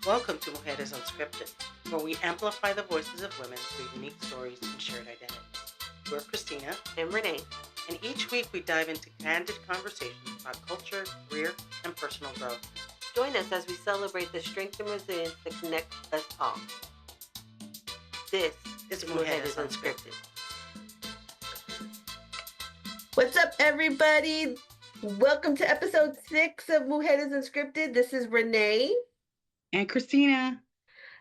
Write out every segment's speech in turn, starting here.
Welcome to Mujeres, Unscripted, where we amplify the voices of women through unique stories and shared identities. We're Christina and Renee, and each week we dive into candid conversations about culture, career, and personal growth. Join us as we celebrate the strength and resilience that connect us all. This is Mujeres Unscripted. What's up, everybody? Welcome to episode 6 of Mujeres Unscripted. This is Renee. And Christina.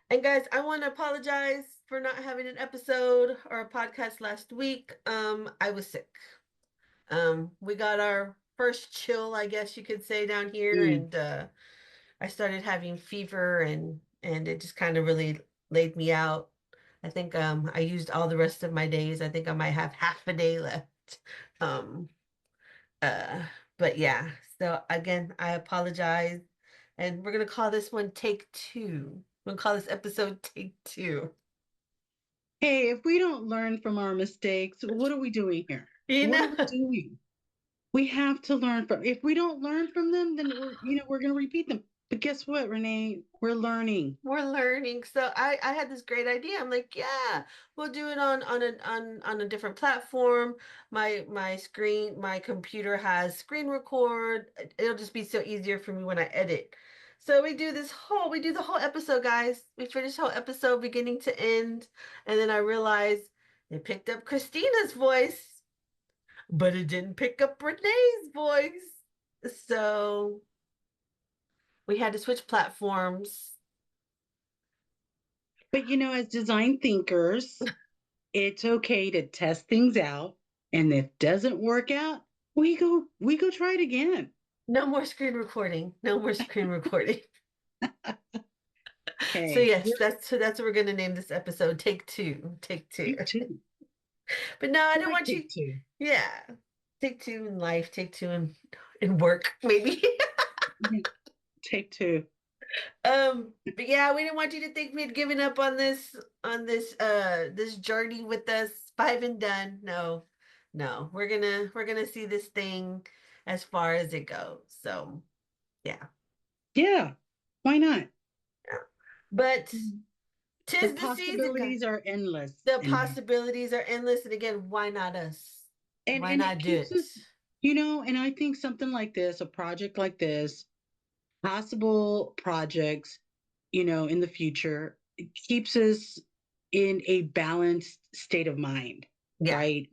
And guys, I want to apologize for not having an episode or a podcast last week. I was sick. We got our first chill, I guess you could say, down here, and I started having fever, and it just kind of really laid me out. I think I used all the rest of my days. I think I might have half a day left. But yeah, so again, I apologize. And we're going to call this one Take 2. We're going to call this episode Take 2. Hey, if we don't learn from our mistakes, what are we doing here? What are we doing? We have to learn from. If we don't learn from them, then we're going to repeat them. But guess what, Renee? We're learning. We're learning. So I had this great idea. I'm like, yeah, we'll do it on a different platform. My computer has screen record. It'll just be so easier for me when I edit. So we do the whole episode, guys. We finish the whole episode beginning to end. And then I realized it picked up Christina's voice, but it didn't pick up Renee's voice. So we had to switch platforms. But as design thinkers, it's okay to test things out. And if it doesn't work out, we go try it again. No more screen recording. No more screen recording. Okay. So yes, that's what we're gonna name this episode. Take 2. Take 2. Take 2. But no, I don't want you. Two. Yeah. Take 2 in life. Take 2 in work, maybe. Take 2. But yeah, we didn't want you to think we had given up on this journey with us. 5 and done. No. We're gonna see this thing as far as it goes. So yeah, why not? But the possibilities are endless. The possibilities are endless, and again, why not us? And why not do it? And I think something like this, a project like this, possible projects, in the future, it keeps us in a balanced state of mind. Yeah. Right?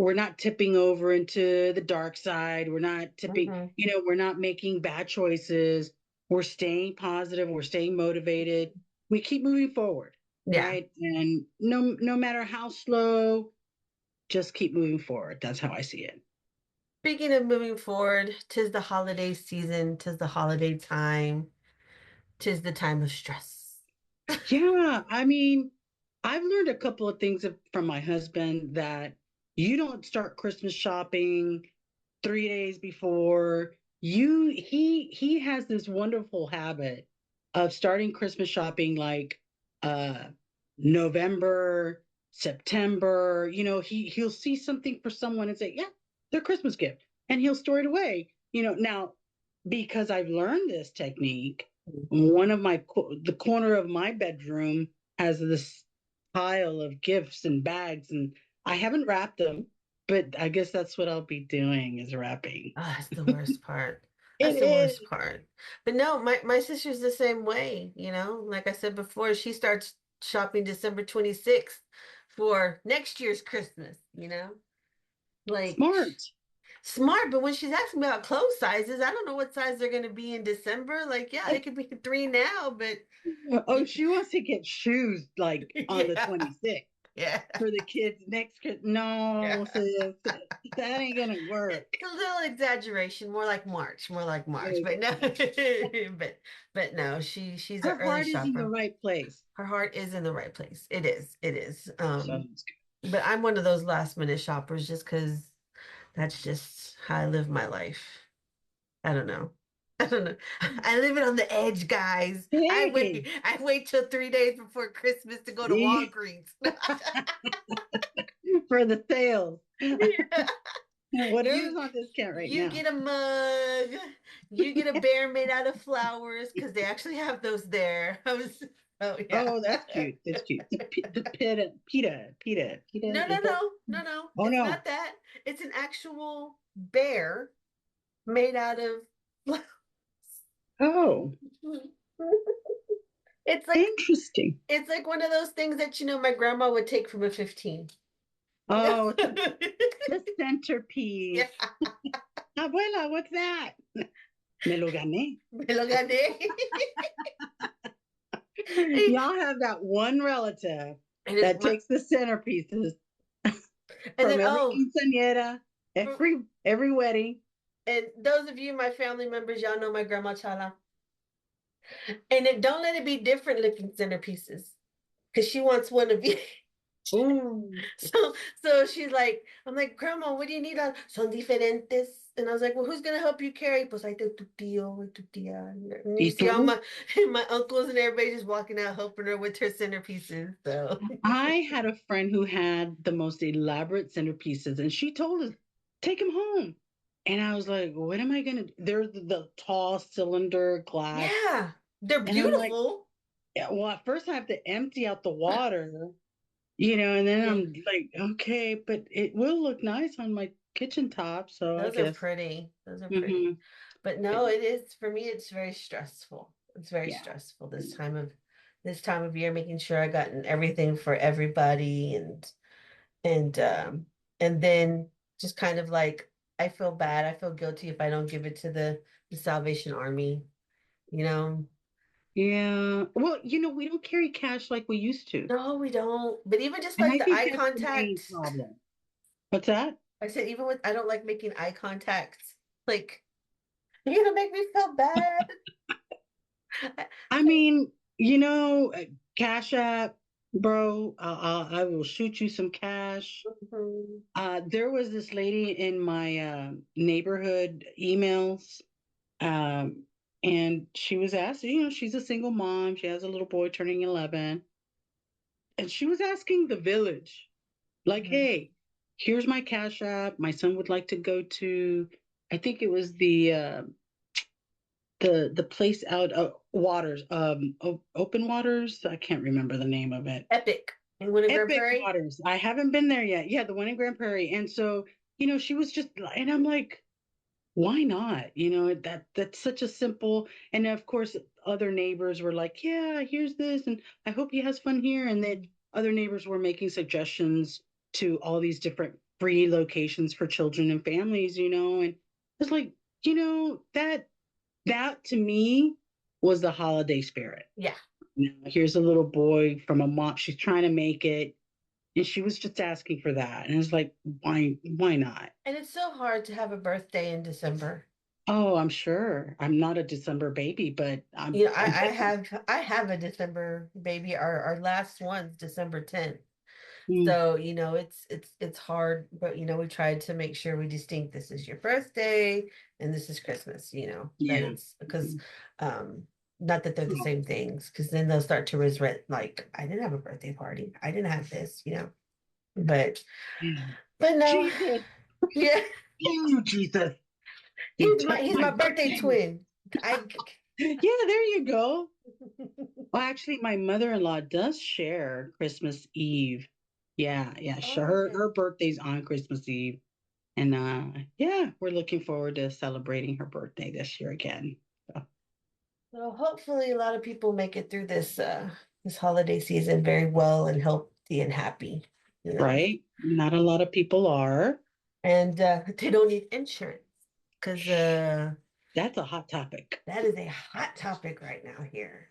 We're not tipping over into the dark side. We're not tipping, we're not making bad choices. We're staying positive. We're staying motivated. We keep moving forward. Yeah. Right. And no matter how slow, just keep moving forward. That's how I see it. Speaking of moving forward, 'tis the holiday season, 'tis the holiday time, 'tis the time of stress. Yeah. I mean, I've learned a couple of things from my husband that you don't start Christmas shopping 3 days before. He has this wonderful habit of starting Christmas shopping like November, September. He'll see something for someone and say, yeah, their Christmas gift, and he'll store it away. Now, because I've learned this technique, the corner of my bedroom has this pile of gifts and bags, and I haven't wrapped them, but I guess that's what I'll be doing, is wrapping. Oh, that's the worst part. That's the worst part. But no, my sister's the same way, like I said before, she starts shopping December 26th for next year's Christmas, like smart. But when she's asking about clothes sizes, I don't know what size they're going to be in December. Like, yeah, they could be 3 now, but she wants to get shoes like on the 26th. Yeah. For the kids next Christmas. No, sis, that ain't gonna work. A little exaggeration, more like March. But no, but no, she's her an early heart shopper. Is in the right place. Her heart is in the right place. It is. But I'm one of those last minute shoppers just because that's just how I live my life. I don't know. I live it on the edge, guys. Hey. I wait till 3 days before Christmas to go to Walgreens for the sales. Yeah. Whatever's You on discount right you now. get a mug. You get a bear made out of flowers because they actually have those there. Oh yeah. Oh, that's cute. That's cute. The pita No, is no, that? no, no, no. Oh It's no. not that. It's an actual bear made out of flowers. Oh, It's like interesting. it's like one of those things that my grandma would take from a 15. Oh, the centerpiece. Yeah, Abuela, what's that? Me lo gané. me lo gané. Y'all have that one relative And it's that my takes the centerpieces and from then every quinceañera, for, every wedding. and those of you, my family members, y'all know my grandma Chala. And then don't let it be different looking centerpieces. Because she wants one of each. Ooh. So so she's like, I'm like, Grandma, what do you need? Son diferentes. And I was like, well, who's gonna help you carry? Pues ahí tu tío, tu tía. And you ¿Y see all tú? my uncles and everybody just walking out helping her with her centerpieces. So I had a friend who had the most elaborate centerpieces, and she told us, take them home. And I was like, what am I going to do? They're the tall cylinder glass. yeah, they're And I'm like, beautiful. yeah, well, at first I have to empty out the water, and then Yeah, I'm like, okay, but it will look nice on my kitchen top. So I those are guess, pretty. Those are pretty. hmm But no, it is for me, it's very stressful. It's very yeah. stressful this time of year, making sure I gotten everything for everybody and and then just kind of like I feel bad. I feel guilty if I don't give it to the Salvation Army, you know. Yeah. Well, we don't carry cash like we used to. No, we don't. But even just And like I the think eye that's the main contact, problem. What's that? I said even with I don't like making eye contact. Like you're gonna make me feel bad. I mean, Cash App, bro. I will shoot you some cash. Mhm. There was this lady in my neighborhood emails, um, and she was asked. She's a single mom. She has a little boy turning 11, and she was asking the village, like, Mhm. "Hey, here's my Cash App. My son would like to go to. I think it was the place out of Waters, Open Waters. I can't remember the name of it. Epic. And Winter Grand Epic Prairie. Waters. I haven't been there yet. Yeah, the one in Grand Prairie. And so, she was just, and I'm like, why not? That's such a simple. And of course, other neighbors were like, yeah, here's this, and I hope he has fun here. And then other neighbors were making suggestions to all these different free locations for children and families. And it's like, that to me was the holiday spirit. Yeah. Here's a little boy from a mom. She's trying to make it, and she was just asking for that. And it's like, why not? And it's so hard to have a birthday in December. Oh, I'm sure. I'm not a December baby, but I'm You know, I'm I have a December baby. Our last one's December 10th. mm, So, it's hard, but we tried to make sure we distinct this is your birthday and this is Christmas, that yeah. it's because not that they're the same things, because then they'll start to resent like I didn't have a birthday party. I didn't have this. But Yeah. but no, Jesus. yeah, Oh, Jesus. You took he's my my birthday birthday. twin. I Yeah, there you go. Well, actually, my mother-in-law does share Christmas Eve. Yeah, yeah. Oh, Her okay. birthday's on Christmas Eve. And yeah, we're looking forward to celebrating her birthday this year again. So, So hopefully a lot of people make it through this holiday season very well and healthy and happy, you know. right? Not a lot of people are. And they don't need insurance because That's a hot topic. that is a hot topic right now here.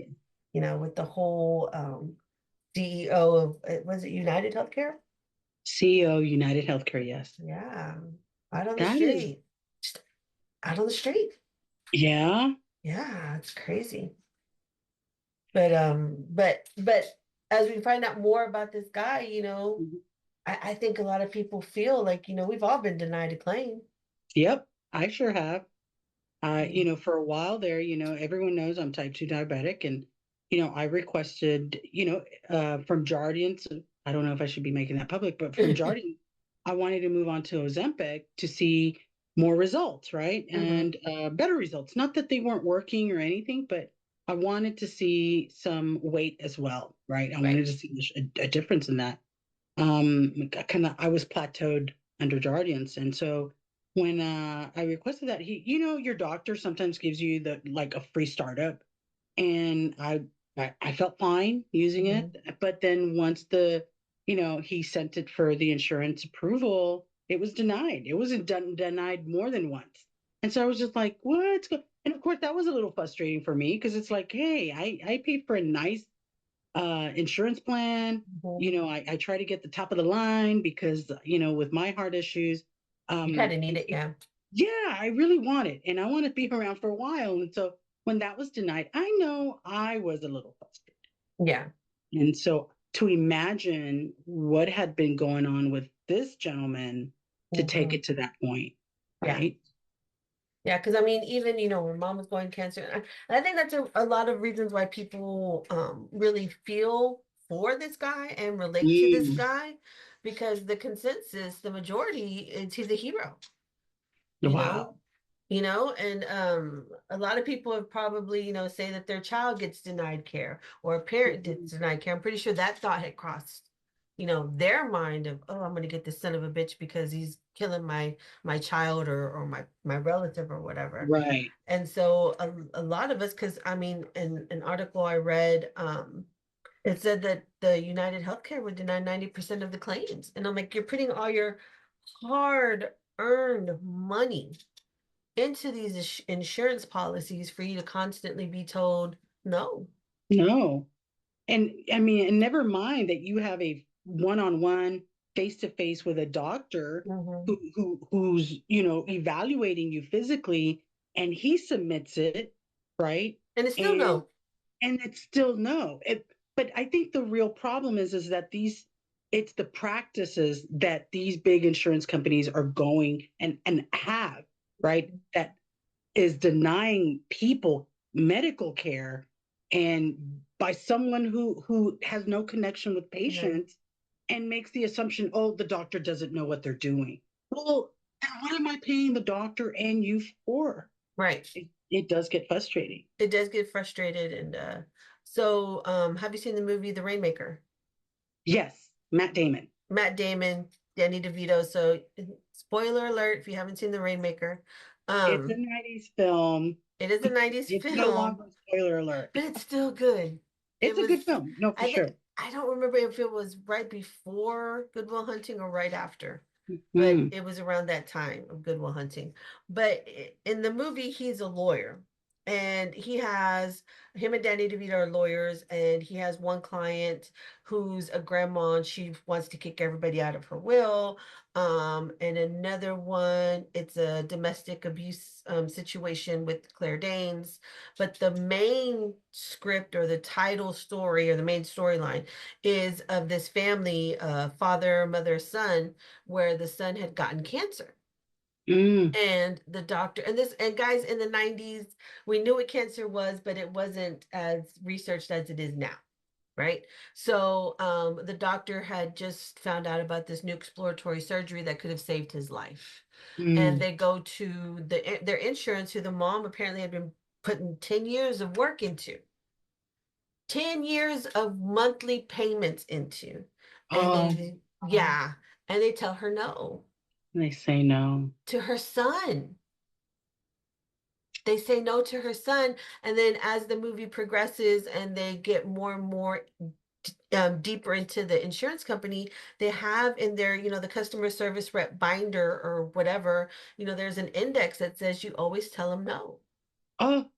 With the whole CEO of was it United Healthcare? CEO United Healthcare, yes. Yeah, out on the That is, street, just out on the street. yeah. Yeah, it's crazy. But as we find out more about this guy, I think a lot of people feel like, we've all been denied a claim. Yep, I sure have. Mm. For a while there, everyone knows I'm type 2 diabetic, and I requested, from Jardiance. I don't know if I should be making that public, but from Jardiance, I wanted to move on to Ozempic to see more results, right? Mm-hmm. And better results. Not that they weren't working or anything, but I wanted to see some weight as well, right? I Right. wanted to see a difference in that. I was plateaued under Jardiance, and so when I requested that, your doctor sometimes gives you the like a free startup, and I felt fine using Mm-hmm. it, but then once he sent it for the insurance approval, it was denied. It was denied more than once, and so I was just like, what's going? And of course, that was a little frustrating for me because it's like, hey, I paid for a nice insurance plan. Mm-hmm. I try to get the top of the line because, with my heart issues, You kind of need it, yeah. yeah, I really want it and I want to be around for a while. And so when that was denied, I know I was a little frustrated. Yeah. And so to imagine what had been going on with this gentleman to take Mm-hmm. it to that point, Yeah. right? Yeah, because I mean, even when mom was going cancer, and I think that's a lot of reasons why people really feel for this guy and relate to this Mm, guy, because the consensus, the majority, is he's a hero, you know, wow. and a lot of people have probably, say that their child gets denied care or a parent gets Mhm. denied care. I'm pretty sure that thought had crossed, their mind of, oh, I'm gonna get this son of a bitch because he's killing my child or my relative or whatever. Right. And so a lot of us, because I mean, in an article I read, it said that the United Healthcare would deny 90% of the claims. And I'm like, you're putting all your hard earned money into these insurance policies for you to constantly be told no. No. And I mean, and never mind that you have a one-on-one, face-to-face with a doctor Hmm. who's evaluating you physically, and he submits it, right? And it's still And no. and it's still no. But I think the real problem is that it's the practices that these big insurance companies are going and have, right? That is denying people medical care and by someone who has no connection with No. patients and makes the assumption, oh, the doctor doesn't know what they're doing. Well, then what am I paying the doctor and you for? Right. It does get frustrating. It does get frustrated. And so have you seen the movie The Rainmaker? Yes, Matt Damon. Matt Damon, Danny DeVito. So spoiler alert if you haven't seen The Rainmaker. It's a Um, 90s film. it is a 90s It's no film, longer a spoiler alert. but it's still good. It It's a good was, film. No, for I think, sure. I don't remember if it was right before Good Will Hunting or right after, but Mm, it was around that time of Good Will Hunting. But in the movie, he's a lawyer. And him and Danny DeVito are lawyers, and he has one client who's a grandma and she wants to kick everybody out of her will. And another one, it's a domestic abuse situation with Claire Danes. But the main script or the title story or the main storyline is of this family, father, mother, son, where the son had gotten cancer. mm, And the doctor, and guys, in the 90s, we knew what cancer was, but it wasn't as researched as it is now. Right. So the doctor had just found out about this new exploratory surgery that could have saved his life. And mm. they go to their insurance, who the mom apparently had been putting 10 years of work into, 10 years of monthly payments into. And Oh, yeah, and they tell her no they say no. to her son. They say no to her son. And then as the movie progresses and they get more and more deeper into the insurance company, they have in their, the customer service rep binder or whatever, there's an index that says you always tell them no. Oh,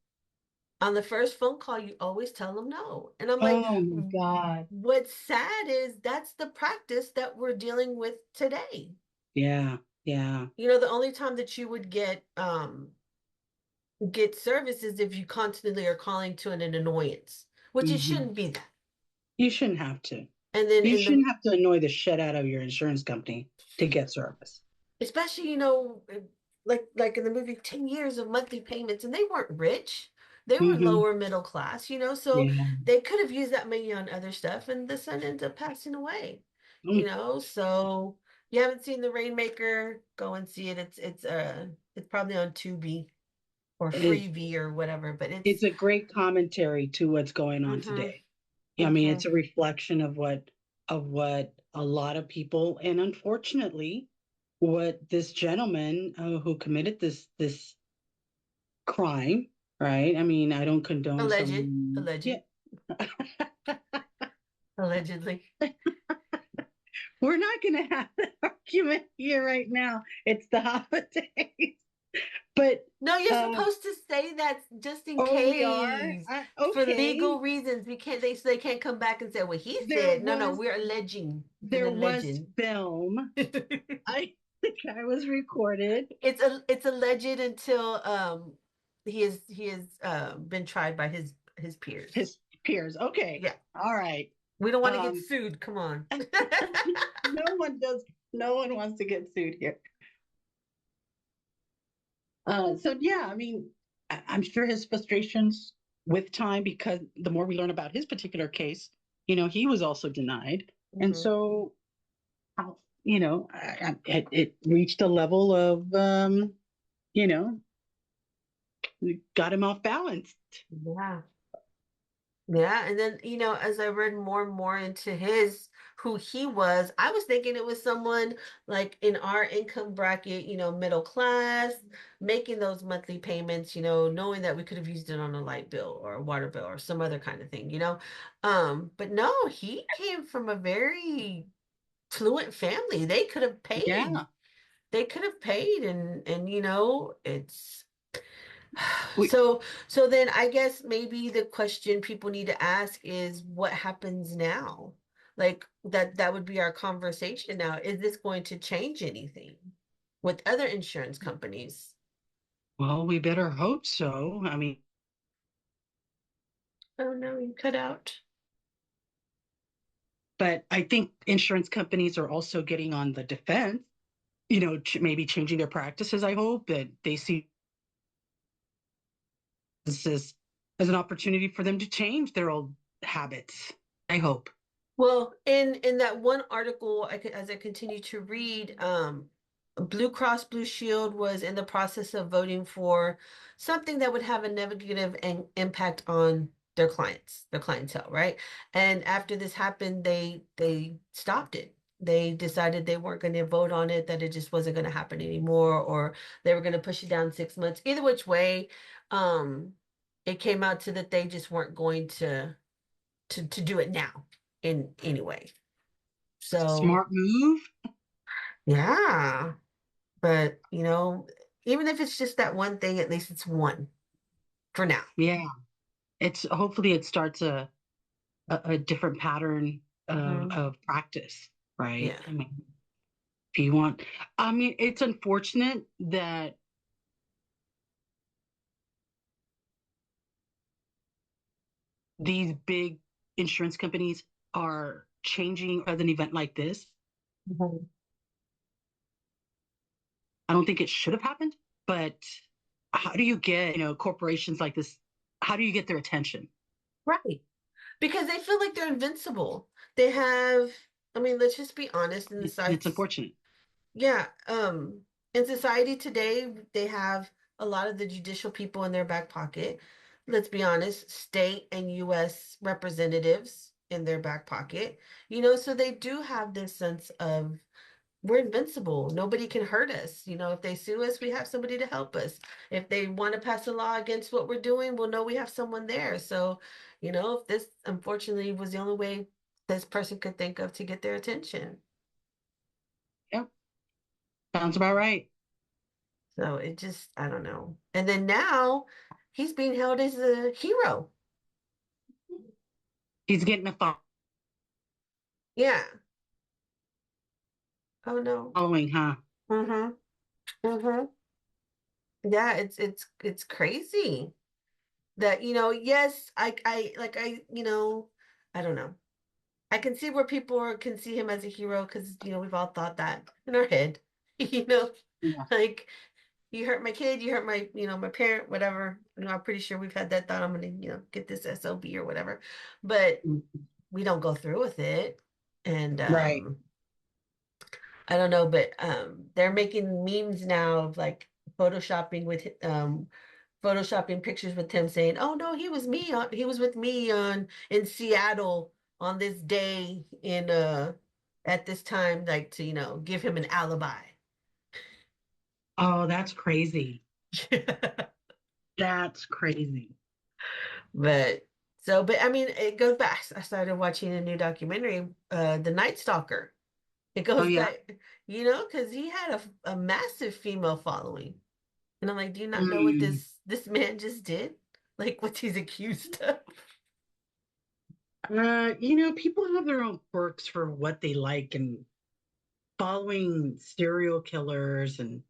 On the first phone call, you always tell them no. And I'm like, oh my God. what's sad is that's the practice that we're dealing with today. Yeah, yeah. The only time that you would get service is if you constantly are calling to an annoyance, which it Hmm. shouldn't be that. You shouldn't have to. And then You in the shouldn't have to annoy the shit out of your insurance company to get service. especially, like in the movie, 10 years of monthly payments, and they weren't rich. They were Hmm. lower middle class, so Yeah. they could have used that money on other stuff, and the son ends up passing away, Mm, so You haven't seen The Rainmaker? Go and see it. It's probably on Tubi or It's Freevee or whatever, but it's a great commentary to what's going on mhm, today. Yeah, I mean, mhm. it's a reflection of what a lot of people, and unfortunately, what this gentleman who committed this crime, right? I mean, I don't condone Alleged, some. Yeah, alleged, allegedly. we're not going to have that argument here right now. It's the holidays, but No, you're um, supposed to say that just in oh, we are. case for Okay. legal reasons. We can't they so they can't come back and say, well, he There said, no, no, was we're alleging. It's an there was alleged. film. I think I was recorded. It's alleged until he has been tried by his peers. His peers. Okay. Yeah. All right. We don't want to get Um, sued. Come on. no one does. No one wants to get sued here. So yeah, I mean, I'm sure his frustrations with time, because the more we learn about his particular case, he was also denied, and Mhm. so it reached a level of you know, got him off balance. Yeah. Yeah, and then as I read more and more into his who he was, I was thinking it was someone like in our income bracket, middle class, making those monthly payments, knowing that we could have used it on a light bill or a water bill or some other kind of thing. But no, he came from a very fluent family. They could have paid. Yeah, They could have paid and it's we so then I guess maybe the question people need to ask is what happens now? Like that would be our conversation now. Is this going to change anything with other insurance companies? well, we better hope so. I mean, Oh no, you cut out. but I think insurance companies are also getting on the defense. Maybe changing their practices. I hope that they see this as an opportunity for them to change their old habits. I hope. Well, in that one article, as I continue to read, Blue Cross Blue Shield was in the process of voting for something that would have a negative impact on their clients, their clientele, right? And after this happened, they stopped it. They decided they weren't going to vote on it, that it just wasn't going to happen anymore, or they were going to push it down 6 months. Either which way, um, it came out to that they just weren't going to do it now in any way. So Smart move. yeah, but even if it's just that one thing, at least it's one for now. Yeah. It's hopefully it starts a different pattern Hmm. of practice, right? Yeah. I mean, if you want, I mean, it's unfortunate that these big insurance companies are changing as an event like this. Mhm. I don't think it should have happened, but how do you get, corporations like this, how do you get their attention? Right. Because they feel like they're invincible. They have, I mean, let's just be honest in the It's sites. unfortunate. Yeah, in society today, they have a lot of the judicial people in their back pocket. Let's be honest, state and US representatives in their back pocket. So they do have this sense of we're invincible. Nobody can hurt us. If they sue us, we have somebody to help us. If they want to pass a law against what we're doing, we'll know we have someone there. So, if this unfortunately was the only way this person could think of to get their attention. Yep. Sounds about right. So it just, I don't know. And then now he's being held as a hero. He's getting a Yeah. Oh no. following, huh? Mm-hmm. Mm-hmm. Yeah, it's crazy that, yes, I don't know. I can see where can see him as a hero because, we've all thought that in our head. You know, Yeah. like you hurt my kid, you hurt my, my parent, whatever. I'm pretty sure we've had that thought. I'm gonna, get this SOB or whatever. But we don't go through with it. And Right. I don't know, but they're making memes now of like photoshopping with photoshopping pictures with him saying, "Oh no, he was with me on in Seattle on this day in at this time," like to, give him an alibi. Oh, that's crazy. That's crazy. But but I mean, it goes back. I started watching a new documentary, The Night Stalker. It Oh goes yeah. back, because he had a massive female following. And I'm like, do you not know what Mm. this man just did? Like what he's accused of? People have their own quirks for what they like, and following serial killers and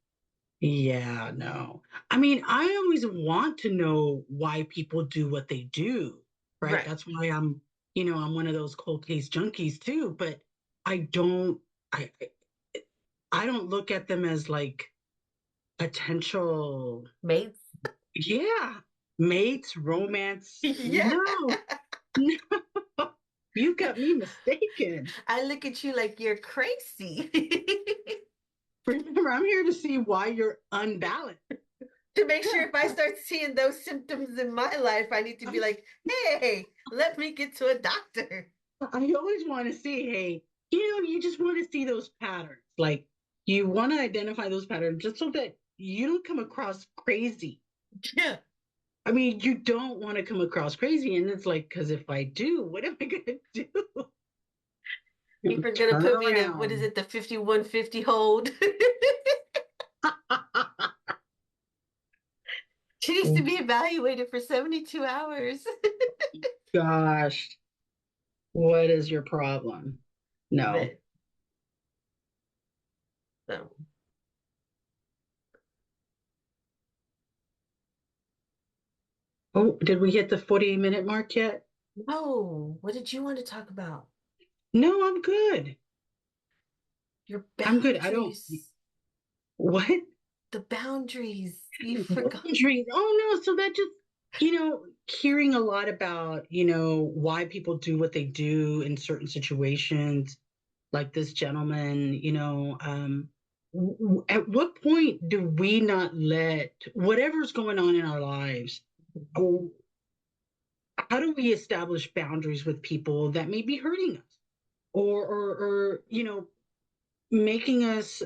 yeah, no. I mean, I always want to know why people do what they do, right? Right. That's why I'm one of those cold case junkies too, but I don't I don't look at them as like potential, Mates? yeah, mates, romance. Yeah. No, no, you got me mistaken. I look at you like you're crazy. Remember, I'm here to see why you're unbalanced. To make sure if I start seeing those symptoms in my life, I need to be like, hey, let me get to a doctor. I always want to see, hey, you just want to see those patterns. Like you want to identify those patterns just so that you don't come across crazy. Yeah. I mean, you don't want to come across crazy. And it's like, because if I do, what am I going to do? People are gonna Turn put me in a, what is around. it, the 5150 hold. She needs to be evaluated for 72 hours. Gosh, what is your problem? No. But so, Oh, did we hit the 40-minute mark yet? no, what did you want to talk about? No, I'm good. Your I'm good. I don't, boundaries. what? The boundaries. You forgot. Boundaries. Oh no, so that just hearing a lot about why people do what they do in certain situations, like this gentleman. At what point do we not let whatever's going on in our lives? oh, How do we establish boundaries with people that may be hurting us, or making us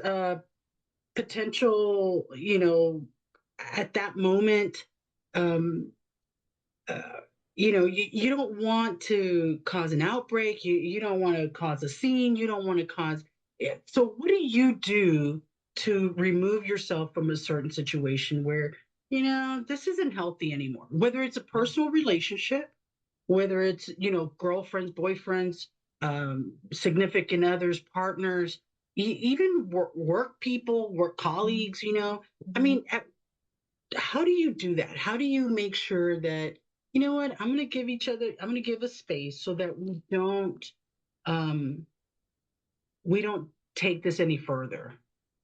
potential, at that moment, um, uh, you don't want to cause an outbreak. You don't want to cause a scene. You don't want to cause. Yeah. So, what do you do to remove yourself from a certain situation where, this isn't healthy anymore? Whether it's a personal relationship, whether it's, girlfriends, boyfriends, significant others, partners, even work people, work colleagues, I Mhm. mean, how do you do that? How do you make sure that, what, I'm going to give a space so that um, we don't take this any further.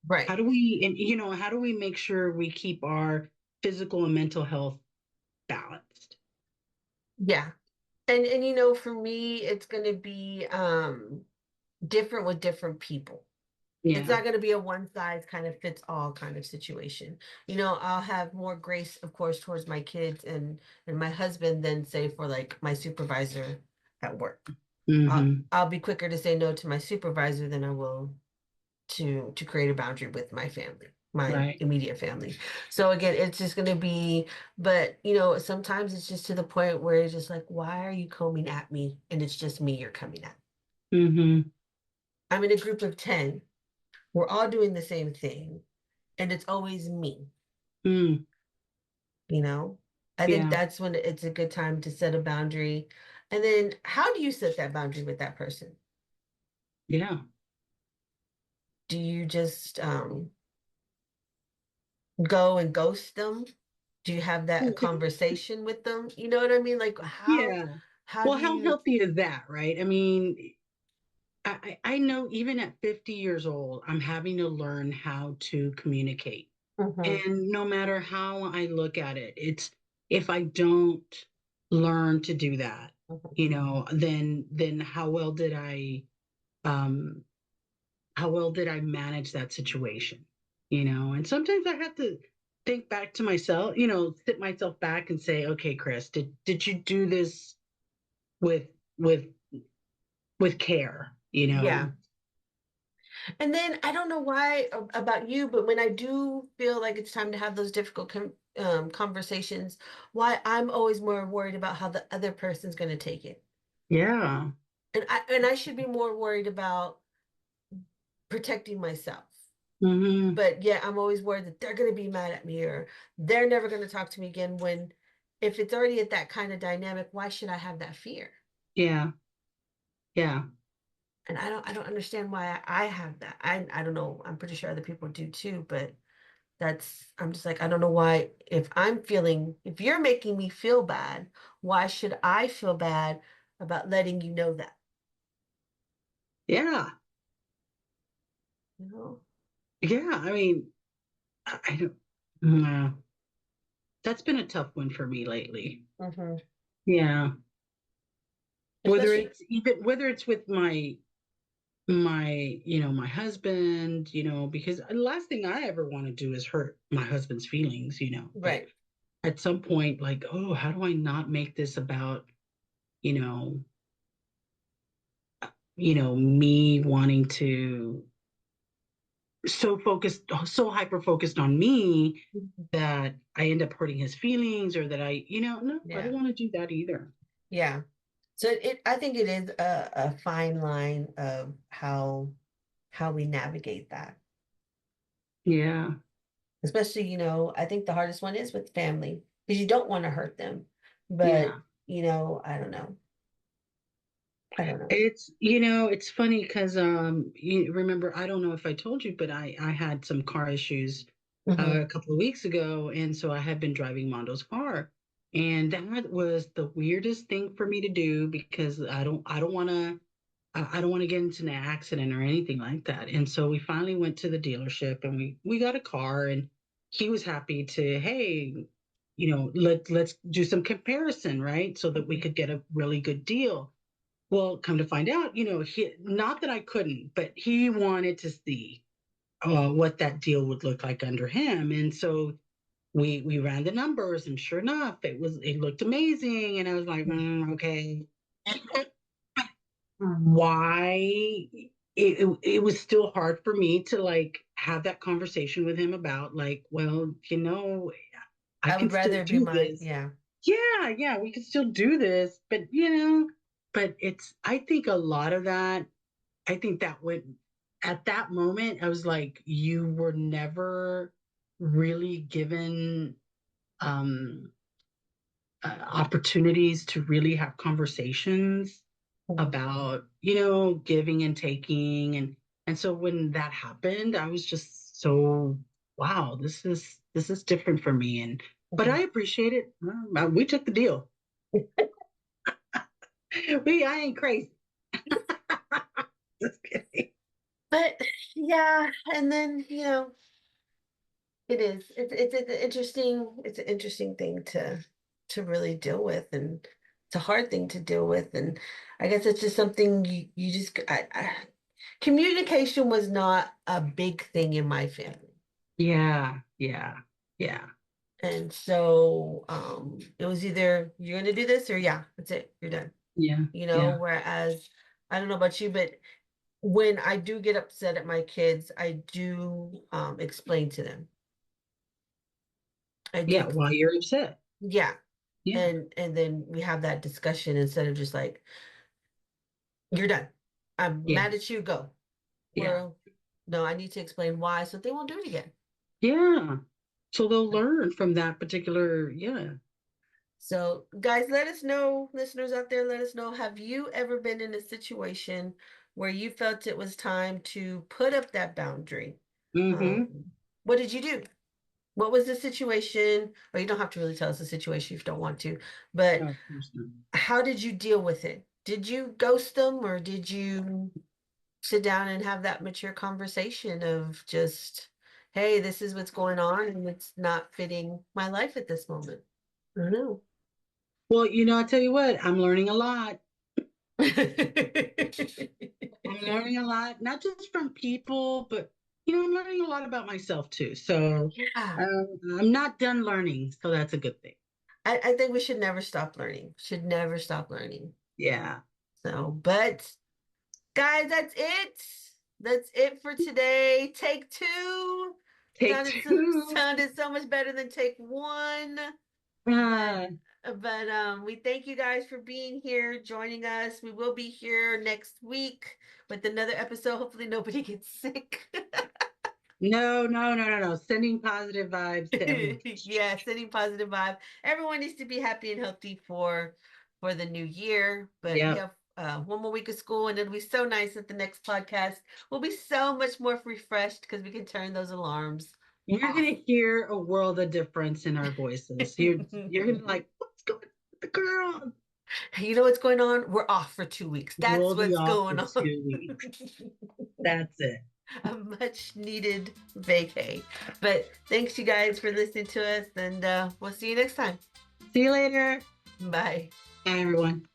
Right. How do we make sure we keep our physical and mental health balanced? Yeah. And for me, it's gonna be different with different people. It's Yeah. not going to be a one size kind of fits all kind of situation. I'll have more grace, of course, towards my kids and my husband than say for like my supervisor at work. Mm-hmm. I'll be quicker to say no to my supervisor than I will to create a boundary with my family, my Right. immediate family. So again, it's just going to be, but sometimes it's just to the point where it's just like, why are you coming at me? And it's just me you're coming at. Mm-hmm. I'm in a group of 10. We're all doing the same thing and it's always me, Mm. you know? I think Yeah. that's when it's a good time to set a boundary. And then how do you set that boundary with that person? Yeah. Do you just go and ghost them? Do you have that conversation with them? You know what I mean? Like Yeah. how Well, do how you healthy is that, right? I mean, I know even at 50 years old, I'm having to learn how to communicate. Mhm, And no matter how I look at it, it's if I don't learn to do that, mhm. then how well did I um how well did I manage that situation? And sometimes I have to think back to myself, sit myself back and say, okay, Chris, did you do this with with with care, Yeah. And then I don't know why about you, but when I do feel like it's time to have those difficult conversations, why I'm always more worried about how the other person's going to take it. Yeah. And I should be more worried about protecting myself. Hmm. But yeah, I'm always worried that they're going to be mad at me or they're never going to talk to me again when if it's already at that kind of dynamic, why should I have that fear? Yeah. Yeah. And I don't understand why I have that. I don't know. I'm pretty sure other people do too, but I'm just like, I don't know why if you're making me feel bad, why should I feel bad about letting you know that? Yeah. You know? Yeah. I mean, I don't, that's been a tough one for me lately. Hmm. Yeah. Especially, Whether it's with my husband, because the last thing I ever want to do is hurt my husband's feelings, but right. at some point, like, oh, how do I not make this about, you know, me wanting to so hyper focused on me Mhm. that I end up hurting his feelings or that no, I don't Yeah. want to do that either. Yeah. So I think it is a fine line of how we navigate that. Yeah. Especially, I think the hardest one is with family because you don't want to hurt them. But, Yeah. I don't know. I don't know. It's funny because you remember, I don't know if I told you, but I had some car issues Hmm. a couple of weeks ago, and so I had been driving Mondo's car, and that was the weirdest thing for me to do because I don't want to get into an accident or anything like that. And so we finally went to the dealership and we got a car, and he was happy to, hey, let's do some comparison, right? So that we could get a really good deal. Well, come to find out, not that I couldn't, but he wanted to see what that deal would look like under him. And so we ran the numbers, and sure enough, it looked amazing. And I was like, okay, why? It was still hard for me to like have that conversation with him about like, well, I I can would still rather it be do mine. this. Yeah. Yeah, we can still do this, but I think a lot of that, I think that would, at that moment, I was like, you were never really given um, opportunities to really have conversations Mhm. about, giving and taking. And so when that happened, I was just so, wow, this is different for me. But Mhm. I appreciate it. We took the deal. I ain't crazy. Just kidding. But yeah, and then, it is. It's an interesting thing to really deal with, and it's a hard thing to deal with. And I guess it's just something you just communication was not a big thing in my family. Yeah, yeah, yeah, And so it was either you're gonna do this or yeah, that's it, you're done. yeah, yeah, Whereas I don't know about you, but when I do get upset at my kids, I do explain to them. I do, yeah. While you're upset. yeah. Yeah, And then we have that discussion instead of just like, you're done. I'm yeah, mad at you, go. yeah, Well, no, I need to explain why so they won't do it again. yeah. So they'll learn from that particular, yeah. So, guys, let us know, listeners out there, let us know, have you ever been in a situation where you felt it was time to put up that boundary? Mm-hmm. What did you do? What was the situation? Or you don't have to really tell us the situation if you don't want to, but No, of course not. how did you deal with it? Did you ghost them or did you sit down and have that mature conversation of just, hey, this is what's going on and it's not fitting my life at this moment? I don't know. Well, I'll tell you what, I'm learning a lot. I'm learning a lot, not just from people, but I'm learning a lot about myself too. So Yeah. I'm not done learning, so that's a good thing. I think we should never stop learning. Should never stop learning. Yeah. So, but guys, that's it. That's it for today. Take two. Take Sounded so, two. sounded so much better than take one. But Uh, we thank you guys for being here, joining us. We will be here next week with another episode. Hopefully nobody gets sick. no, no, no, no, no. Sending positive vibes to everyone. Yeah, sending positive vibe. Everyone needs to be happy and healthy for the new year. But we Yep. have one more week of school, and it'll be so nice that the next podcast will be so much more refreshed because we can turn those alarms You're off. gonna hear a world of difference in our voices. You're gonna be like, what's going on with the girl? You know what's going on? We're off for 2 weeks. That's We'll be what's off for going on. 2 weeks. That's it. A much needed vacay. But thanks you guys for listening to us, and we'll see you next time. See you later. Bye. Bye, everyone.